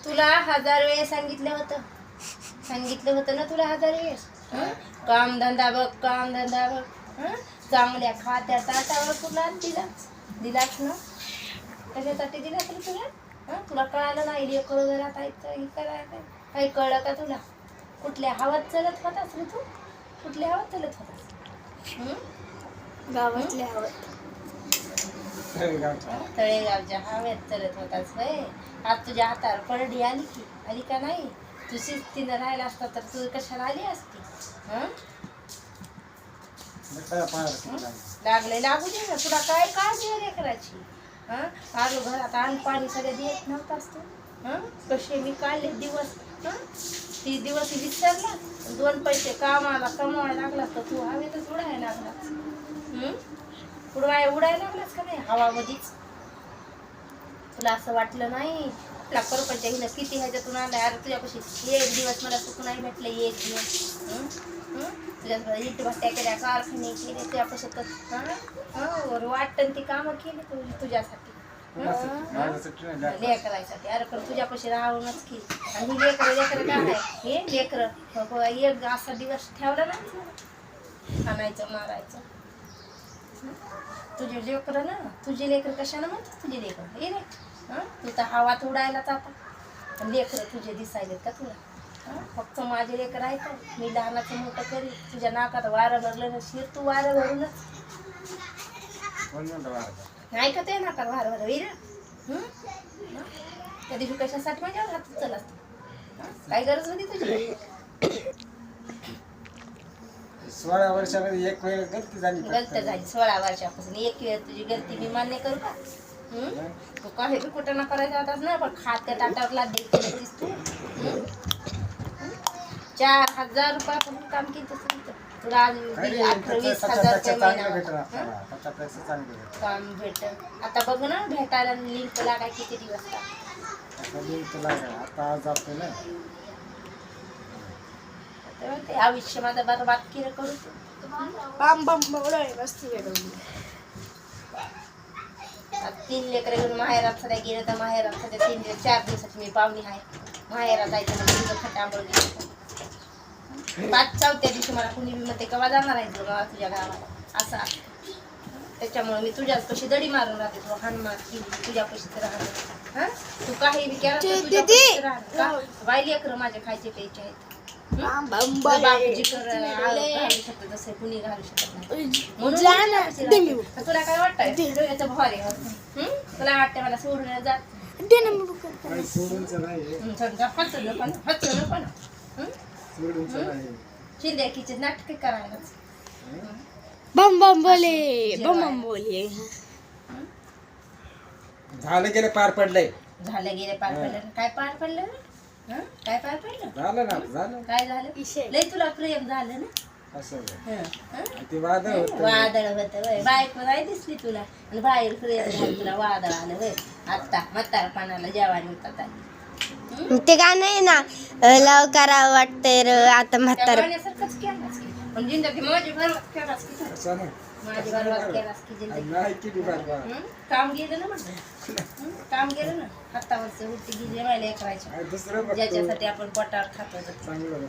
तुला 1000 वेळेस सांगितलं होतं ना तुला 1000 वेळेस. काम धंदा बघ चांगल्या खात्या ताटावर तुला दिलाच ना. कशासाठी दिला तरी तुला कळालं नाही लेकरं घरात हे करायचं काही कळलं का तुला? कुठल्या हवात चलत होतास रे तू? कुठल्या हवात चलत होतास? गावातल्या हवात. तळेगावच्या हव्यात चलत होतास होय. आज तुझ्या हातावर परडी आली का नाही? तू शिस्तीनं राहिला असता तर तू कशाला आली असती? लागले लागू दे ना. तुला काय काळजी आहे लेकराची? आलो घरात अन्न पाणी सगळं देत नव्हतास तू. कसे मी काढले दिवस. ती दिवस विसरला. 2 पैसे कमवायला लागला तर तू हवेतच उडायला लागलास. उडायला लागलास का नाही हवामध्येच? तुला असं वाटलं नाही? तुला परपंच हिनं किती ह्याच्यातून आणलाय. अरे तुझ्यापाशी एक दिवस मला सुख नाही भेटलं. एक दिवस तुझ्या इट भट्ट्या केल्या, कारखाने केले तुझ्यापाशी. वाटतं ती कामं केली तुझ्यासाठी लेकरायसाठी. अरे पण तुझ्यापाशी राहूनच की. आणि ही लेकरं काय आहे? हे लेकरं एक असा दिवस ठेवला नाही आणायचं मारायचं. तुझे लेकरं कशानं म्हणतात तुझे लेकरं? हे रे तू तर हवात उडायलाच आता. लेकरं तुझे दिसायलेत का तुला? फक्त माझे लेकर आहे का? मी लहानाचं मोठं करी. तुझ्या नाकात वारं भरलं ना शिर तू वारं भरूनच नाही का ते नाकात वारं भरलं त्या दिवशी कशासाठी माझ्यावर हात चला काय गरज होती तुझी? 16 वर्षामध्ये एक वेळ गलती झाली. 16 वर्षापासून एक वेळ तुझी गलती मी मान्य करू का? तू काही बी कुठं ना करायचा होतास ना. पण खात्या ताटावरला देतीस तू. 4000 रुपयापासून काम केलं तुला आज 18-20,000 काम भेट. आता बघ ना भेटायला लिंक लागाय किती दिवस ते आयुष्य माझं बरबाद केलं करू. आता 3 लेकरं घेऊन माहेरात सध्या गेलं तर माहेरात सध्या 4 दिवसाची मी पाहुणी आहे. माहेरात जायचं म्हणजे खटांबळ गेलं. 5 दिवशी मला कुणी बी म्हणते केव्हा जाणार आहे तुला तुझ्या गावाला असं. त्याच्यामुळे मी तुझ्याच पशी दडी मारून राहते. तू हानमार केली तुझ्यापाशी राहणार. तू काही बी केला बाई लेकरं माझे खायचे प्यायचे आहेत. बापूजी घालू शकतो तसं कुणी घालू शकत नाही. म्हणून तुला काय वाटतंय याचं भारी तुला वाटतंय मला सोडून जात चिंध्याकीचे नाटक करायलाच बम बम बोले झालं गेलं पार पडलंय. काय पार पडलं? काय पार पडलं? झालं ना झालं. काय झालं? लय तुला प्रेम झालं ना. असं ते वादळ होतं. वादळ होतं बायको नाही दिसली तुला आणि बाहेर प्रेम झालं तुला वादळ आलं होय. आता म्हातारपणाला जेवानी होतात आली. ते गाणं आहे ना लव करावं वाटतंय र आता म्हातार. गाण्यासारखंच केलास की. पण जिंदगी माझी बरबाद केलास की तू. माझी बरबाद केलास की जिंदगी. नाही किती बरबाद. काम गेलं ना म्हटलं. काम गेलं ना. हातावरचं उलटी गेली व्हायला करायचं दुसरं ज्याच्यासाठी आपण पोटावर खातो. चांगलं